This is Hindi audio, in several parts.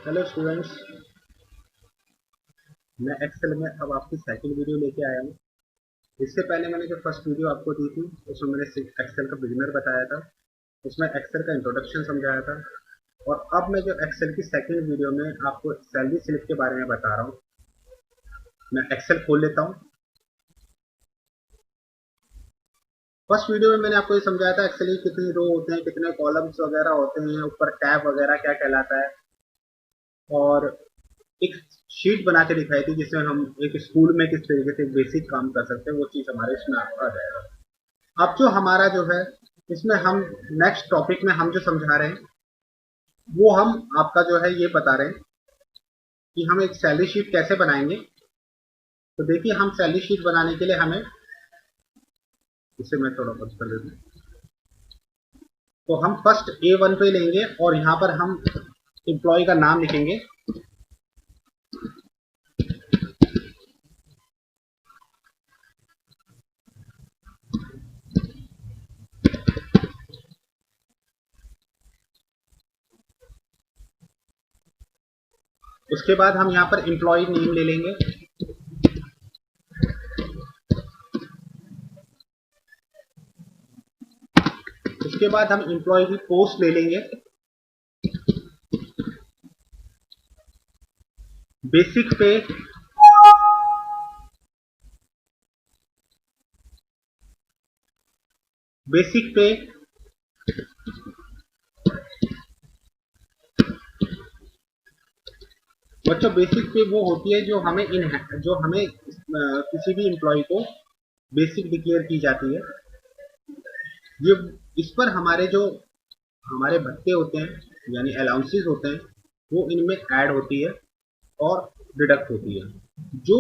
Hello students. मैं एक्सेल में अब आपकी सेकंड वीडियो लेके आया हूँ। इससे पहले मैंने जो फर्स्ट वीडियो आपको दी थी उसमें मैंने एक्सेल का बिगिनर बताया था, उसमें एक्सेल का इंट्रोडक्शन समझाया था। और अब मैं जो एक्सेल की सेकंड वीडियो में आपको सैलरी स्लिप के बारे में बता रहा हूँ। मैं एक्सेल खोल लेता हूँ। फर्स्ट वीडियो में मैंने आपको ये समझाया था एक्सेल की कितनी रो होते हैं, कितने कॉलम्स वगैरह होते हैं, ऊपर टैब वगैरह क्या कहलाता है, और एक शीट बना के दिखाई थी जिसमें हम एक स्कूल में किस तरीके से बेसिक काम कर सकते हैं, वो चीज हमारे इसमें आ जाएगा। अब जो हमारा जो है इसमें हम नेक्स्ट टॉपिक में हम जो समझा रहे हैं वो हम आपका जो है ये बता रहे हैं कि हम एक सैलरी शीट कैसे बनाएंगे। तो देखिए, हम सैलरी शीट बनाने के लिए हमें, इसे मैं थोड़ा बंद कर देता हूँ। तो हम फर्स्ट A1 पे लेंगे और यहाँ पर हम एम्प्लॉय का नाम लिखेंगे। उसके बाद हम यहाँ पर एम्प्लॉय नेम ले लेंगे। उसके बाद हम एम्प्लॉय की पोस्ट ले लेंगे। बेसिक पे, बेसिक पे बच्चों बेसिक पे वो होती है जो हमें किसी भी एम्प्लॉय को बेसिक डिक्लेयर की जाती है। ये इस पर हमारे जो हमारे भत्ते होते हैं यानी अलाउंसेस होते हैं वो इनमें ऐड होती है और डिडक्ट होती है। जो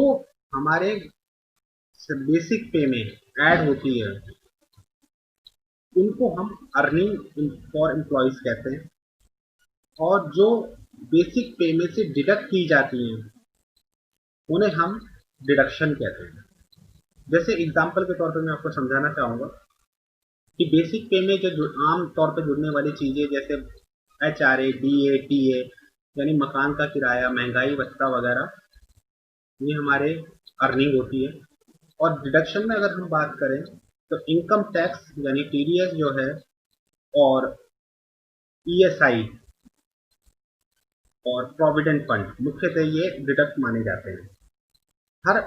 हमारे बेसिक पे में ऐड होती है उनको हम अर्निंग फॉर एम्प्लॉयज कहते हैं, और जो बेसिक पे में से डिडक्ट की जाती हैं उन्हें हम डिडक्शन कहते हैं। जैसे एग्जांपल के तौर पर मैं आपको समझाना चाहूंगा कि बेसिक पे में जो आम तौर पर जुड़ने वाली चीजें जैसे HRA, DA, TA यानी मकान का किराया, महंगाई भत्ता वगैरह, ये हमारे अर्निंग होती है। और डिडक्शन में अगर हम बात करें तो इनकम टैक्स यानी TDS जो है, और ESI और प्रोविडेंट फंड मुख्यतः ये डिडक्ट माने जाते हैं। हर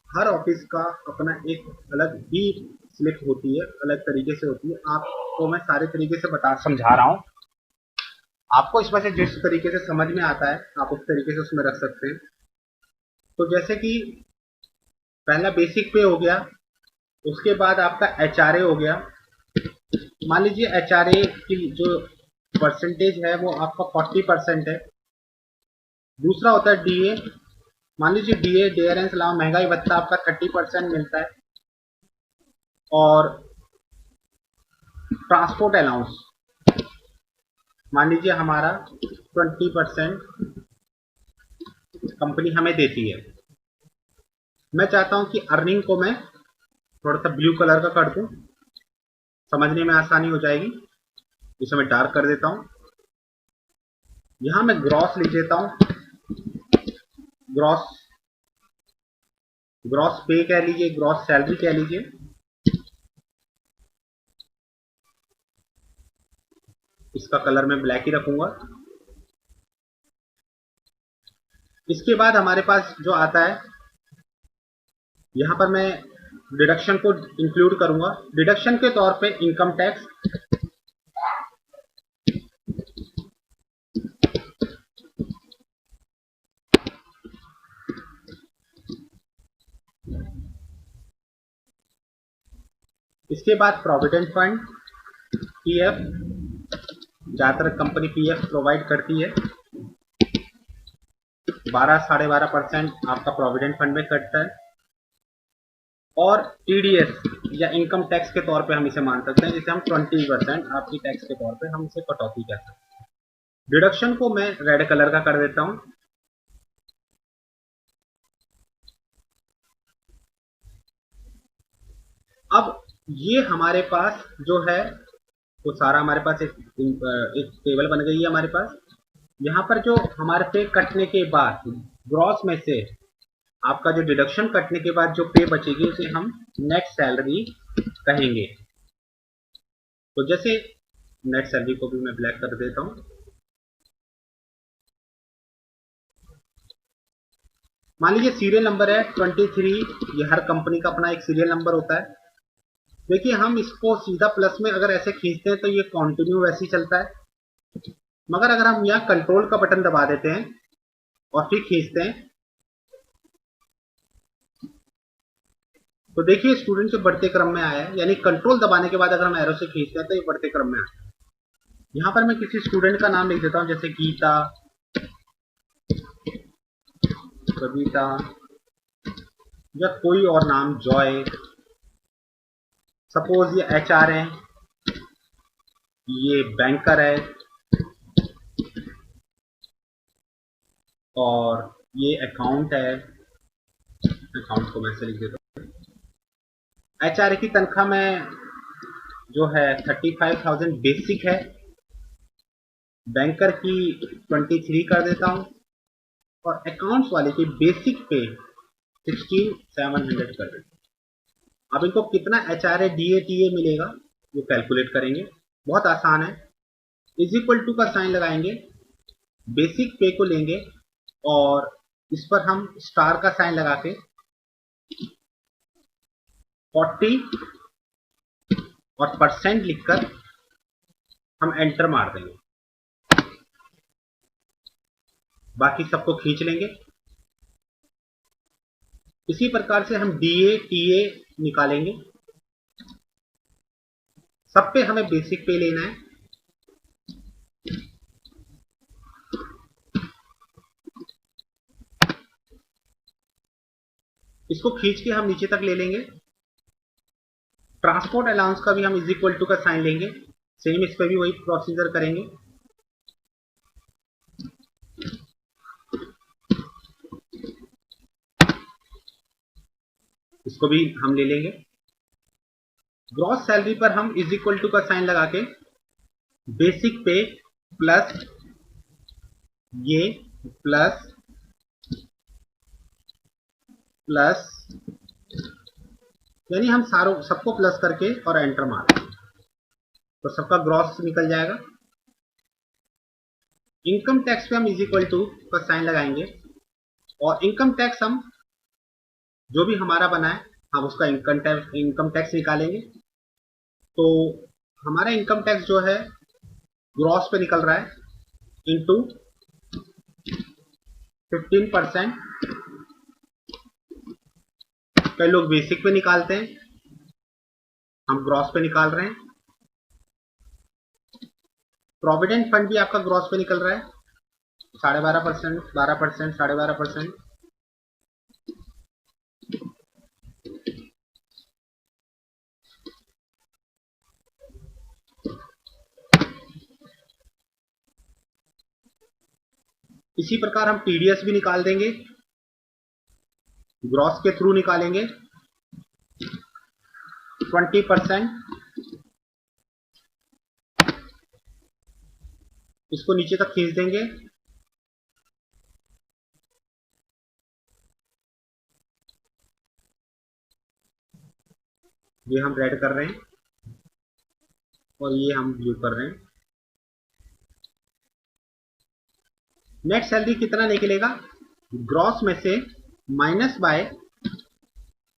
हर ऑफिस का अपना एक अलग ही स्लिप होती है, अलग तरीके से होती है। आपको मैं सारे तरीके से बता समझा रहा हूँ, आपको इसमें से जिस तरीके से समझ में आता है आप उस तरीके से उसमें रख सकते हैं। तो जैसे कि पहला बेसिक पे हो गया, उसके बाद आपका HRA हो गया। मान लीजिए HRA की जो परसेंटेज है वो आपका 40% है। दूसरा होता है DA। मान लीजिए DA डियरेंस अलावा महंगाई भत्ता आपका 30% मिलता है। और ट्रांसपोर्ट अलाउंस मान लीजिए हमारा 20% कंपनी हमें देती है। मैं चाहता हूं कि अर्निंग को मैं थोड़ा सा ब्लू कलर का कर दूं, समझने में आसानी हो जाएगी। इसे मैं डार्क कर देता हूं। यहां मैं ग्रॉस लिख देता हूं। ग्रॉस ग्रॉस पे कह लीजिए, ग्रॉस सैलरी कह लीजिए। इसका कलर मैं ब्लैक ही रखूंगा। इसके बाद हमारे पास जो आता है, यहां पर मैं डिडक्शन को इंक्लूड करूंगा। डिडक्शन के तौर पे इनकम टैक्स, इसके बाद प्रोविडेंट फंड, PF, ज्यादातर कंपनी PF प्रोवाइड करती है। 12 साढ़े 12% आपका प्रोविडेंट फंड में कटता है। और TDS या इनकम टैक्स के तौर पे हम इसे मान सकते हैं, जिसे हम 20% आपकी टैक्स के तौर पे हम इसे कटौती कर सकते हैं। डिडक्शन को मैं रेड कलर का कर देता हूं। अब ये हमारे पास जो है वो सारा हमारे पास एक टेबल बन गई है हमारे पास। यहाँ पर जो हमारे पे कटने के बाद ग्रॉस में से आपका जो डिडक्शन कटने के बाद जो पे बचेगी उसे हम नेट सैलरी कहेंगे। तो जैसे नेट सैलरी को भी मैं ब्लैक कर देता हूं। मान लीजिए सीरियल नंबर है 23, ये हर कंपनी का अपना एक सीरियल नंबर होता है। देखिए हम इसको सीधा प्लस में अगर ऐसे खींचते हैं तो ये कंटिन्यू वैसे ही चलता है, मगर अगर हम यहाँ कंट्रोल का बटन दबा देते हैं और फिर खींचते हैं तो देखिए स्टूडेंट जो बढ़ते क्रम में आया है, यानी कंट्रोल दबाने के बाद अगर हम एरो से खींचते हैं तो ये बढ़ते क्रम में आया है। यहाँ पर मैं किसी स्टूडेंट का नाम लिख देता हूँ, जैसे गीता, कविता या कोई और नाम, जॉय। सपोज ये एचआर है, ये बैंकर है और ये अकाउंट है। अकाउंट को मैं ऐसे लिख देता हूँ। एचआर की तनख्वाह में जो है 35,000 बेसिक है, बैंकर की 23 कर देता हूं और अकाउंट्स वाले की बेसिक पे 16,700 कर देता हूं। अब इनको कितना एचआरए डीए टीए मिलेगा वो कैलकुलेट करेंगे, बहुत आसान है। इज इक्वल टू का साइन लगाएंगे, बेसिक पे को लेंगे और इस पर हम स्टार का साइन लगा के 40 और परसेंट लिखकर हम एंटर मार देंगे, बाकी सबको खींच लेंगे। इसी प्रकार से हम डीए टीए निकालेंगे, सब पे हमें बेसिक पे लेना है। इसको खींच के हम नीचे तक ले लेंगे। ट्रांसपोर्ट अलाउंस का भी हम इज इक्वल टू का साइन लेंगे, सेम इस पर भी वही प्रोसीजर करेंगे। इसको भी हम ले लेंगे। ग्रॉस सैलरी पर हम इज इक्वल टू का साइन लगा के बेसिक पे प्लस ये प्लस प्लस, यानी हम सारों सबको प्लस करके और एंटर मार देंगे तो सबका ग्रॉस निकल जाएगा। इनकम टैक्स पे हम इज इक्वल टू का साइन लगाएंगे और इनकम टैक्स हम जो भी हमारा बना है हम उसका इनकम टैक्स निकालेंगे। तो हमारा इनकम टैक्स जो है ग्रॉस पे निकल रहा है इंटू 15%। कई लोग बेसिक पे निकालते हैं, हम ग्रॉस पे निकाल रहे हैं। प्रोविडेंट फंड भी आपका ग्रॉस पे निकल रहा है 12.5%, 12%, 12.5%। इसी प्रकार हम टीडीएस भी निकाल देंगे, ग्रॉस के थ्रू निकालेंगे 20%। इसको नीचे तक खींच देंगे। ये हम रेड कर रहे हैं और ये हम ब्लू कर रहे हैं। नेट सैलरी कितना निकलेगा? ग्रॉस में से minus by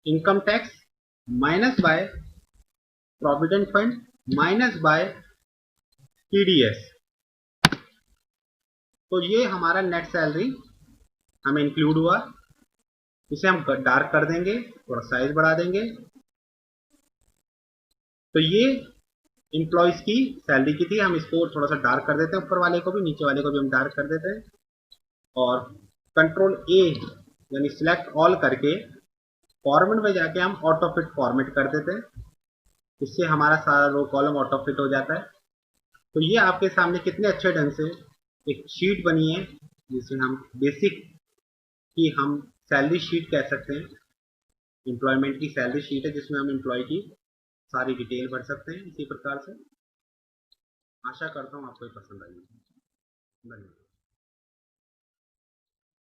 income tax minus by provident fund minus by TDS. तो ये हमारा नेट सैलरी हमें इंक्लूड हुआ। इसे हम डार्क कर देंगे और साइज बढ़ा देंगे। तो ये इंप्लॉइज की सैलरी की थी। हम इसको थोड़ा सा डार्क कर देते हैं, ऊपर वाले को भी, नीचे वाले को भी हम डार्क कर देते हैं और कंट्रोल ए यानी सिलेक्ट ऑल करके फॉर्मेट में जाके हम ऑटो फिट फॉर्मेट कर देते हैं। इससे हमारा सारा रो कॉलम ऑटो फिट हो जाता है। तो ये आपके सामने कितने अच्छे ढंग से एक शीट बनी है जिसे हम बेसिक की हम सैलरी शीट कह सकते हैं। एम्प्लॉयमेंट की सैलरी शीट है जिसमें हम एम्प्लॉय की सारी डिटेल भर सकते हैं। इसी प्रकार से आशा करता हूँ आपको ये पसंद आई। धन्यवाद।